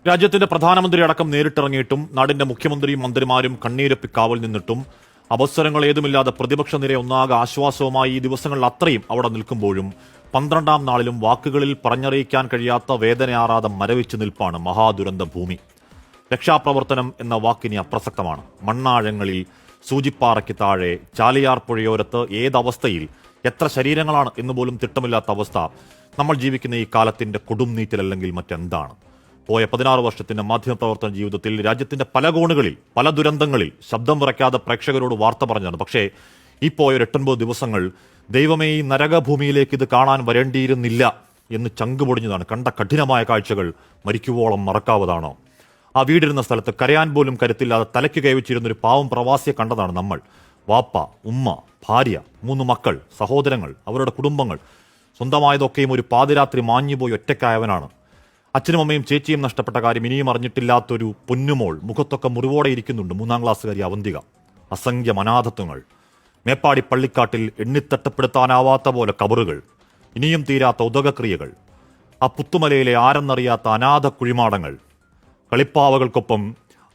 രാജ്യത്തിന്റെ പ്രധാനമന്ത്രി അടക്കം നേരിട്ടിറങ്ങിയിട്ടും നാടിന്റെ മുഖ്യമന്ത്രിയും മന്ത്രിമാരും കണ്ണീരൊപ്പി കാവൽ നിന്നിട്ടും അവസരങ്ങൾ ഏതുമില്ലാതെ പ്രതിപക്ഷ നിര ഒന്നാകെ ആശ്വാസവുമായി ഈ ദിവസങ്ങളിൽ അത്രയും അവിടെ നിൽക്കുമ്പോഴും 12ാം നാളിലും വാക്കുകളിൽ പറഞ്ഞറിയിക്കാൻ കഴിയാത്ത വേദനയാറാതെ മരവിച്ചു നിൽപ്പാണ് മഹാദുരന്ത ഭൂമി. രക്ഷാപ്രവർത്തനം എന്ന വാക്കിനി അപ്രസക്തമാണ്. മണ്ണാഴങ്ങളിൽ, സൂചിപ്പാറയ്ക്ക് താഴെ, ചാലിയാർ പുഴയോരത്ത് ഏതവസ്ഥയിൽ എത്ര ശരീരങ്ങളാണ് എന്നുപോലും തിട്ടമില്ലാത്ത അവസ്ഥ നമ്മൾ ജീവിക്കുന്ന ഈ കാലത്തിന്റെ കൊടും നീറ്റിലല്ലെങ്കിൽ മറ്റെന്താണ്? പോയ 16 വർഷത്തിന്റെ മാധ്യമപ്രവർത്തന ജീവിതത്തിൽ രാജ്യത്തിന്റെ പല കോണുകളിൽ, പല ദുരന്തങ്ങളിൽ ശബ്ദം വിറയ്ക്കാതെ പ്രേക്ഷകരോട് വാർത്ത പറഞ്ഞതാണ്. പക്ഷേ ഈ പോയ 8-9 ദിവസങ്ങൾ ദൈവമേ ഈ നരകഭൂമിയിലേക്ക് ഇത് കാണാൻ വരേണ്ടിയിരുന്നില്ല എന്ന് ചങ്കുപൊടിഞ്ഞതാണ്. കണ്ട കഠിനമായ കാഴ്ചകൾ മരിക്കുവോളം മറക്കാവതാണോ? ആ വീടിരുന്ന സ്ഥലത്ത് കരയാൻ പോലും കരുത്തില്ലാതെ തലയ്ക്ക് കൈവച്ചിരുന്നൊരു പാവം പ്രവാസിയെ കണ്ടതാണ് നമ്മൾ. വാപ്പ, ഉമ്മ, ഭാര്യ, 3 മക്കൾ, സഹോദരങ്ങൾ, അവരുടെ കുടുംബങ്ങൾ, സ്വന്തമായതൊക്കെയും ഒരു പാതിരാത്രി മാഞ്ഞുപോയി ഒറ്റയ്ക്കായവനാണ്. അച്ഛനും അമ്മയും ചേച്ചിയും നഷ്ടപ്പെട്ട കാര്യം ഇനിയും അറിഞ്ഞിട്ടില്ലാത്തൊരു പൊന്നുമോൾ മുഖത്തൊക്കെ മുറിവോടെ ഇരിക്കുന്നുണ്ട്. 3ാം ക്ലാസ്സുകാരി അവന്തിക. അസംഖ്യം അനാഥത്വങ്ങൾ. മേപ്പാടി പള്ളിക്കാട്ടിൽ എണ്ണിത്തട്ടപ്പെടുത്താനാവാത്ത പോലെ കബറുകൾ. ഇനിയും തീരാത്ത ഉദകക്രിയകൾ. ആ പുത്തുമലയിലെ ആരെന്നറിയാത്ത അനാഥ കുഴിമാടങ്ങൾ. കളിപ്പാവകൾക്കൊപ്പം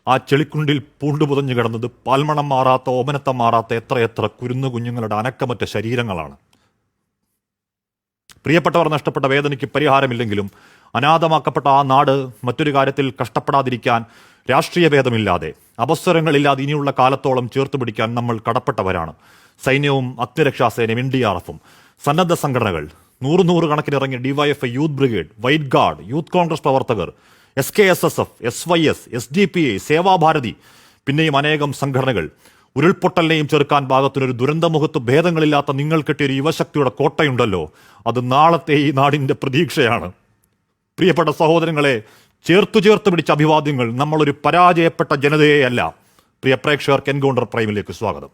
ആ ചെളിക്കുണ്ടിൽ പൂണ്ടുപുതഞ്ഞു കിടന്നത് പാൽമണം മാറാത്ത, ഓമനത്തം മാറാത്ത എത്രയെത്ര കുരുന്നു കുഞ്ഞുങ്ങളുടെ അനക്കമറ്റ ശരീരങ്ങളാണ്. പ്രിയപ്പെട്ടവർ നഷ്ടപ്പെട്ട വേദനയ്ക്ക് പരിഹാരമില്ലെങ്കിലും അനാഥമാക്കപ്പെട്ട ആ നാട് മറ്റൊരു കാര്യത്തിൽ കഷ്ടപ്പെടാതിരിക്കാൻ രാഷ്ട്രീയ ഭേദമില്ലാതെ, അവസരങ്ങളില്ലാതെ ഇനിയുള്ള കാലത്തോളം ചേർത്ത് പിടിക്കാൻ നമ്മൾ കടപ്പെട്ടവരാണ്. സൈന്യവും അഗ്നിരക്ഷാസേനയും, NDRF-ഉം, സന്നദ്ധ സംഘടനകൾ, 100 കണക്കിനിറങ്ങിയ DYFI, youth brigade, white guard, youth Congress പ്രവർത്തകർ, SKSSF, SYS, SDPI, സേവാഭാരതി, പിന്നെയും അനേകം സംഘടനകൾ. ഉരുൾപൊട്ടലിനെയും ചെറുക്കാൻ പാകത്തിനൊരു ദുരന്തമുഖത്ത് ഭേദങ്ങളില്ലാത്ത നിങ്ങൾ കെട്ടിയൊരു യുവശക്തിയുടെ കോട്ടയുണ്ടല്ലോ, അത് നാളത്തെ ഈ നാടിന്റെ പ്രതീക്ഷയാണ്. പ്രിയപ്പെട്ട സഹോദരങ്ങളെ, ചേർത്ത് പിടിച്ച അഭിവാദ്യങ്ങൾ. നമ്മളൊരു പരാജയപ്പെട്ട ജനതയെയല്ല. പ്രിയ പ്രേക്ഷകർക്ക് എൻകൗണ്ടർ പ്രൈമിലേക്ക് സ്വാഗതം.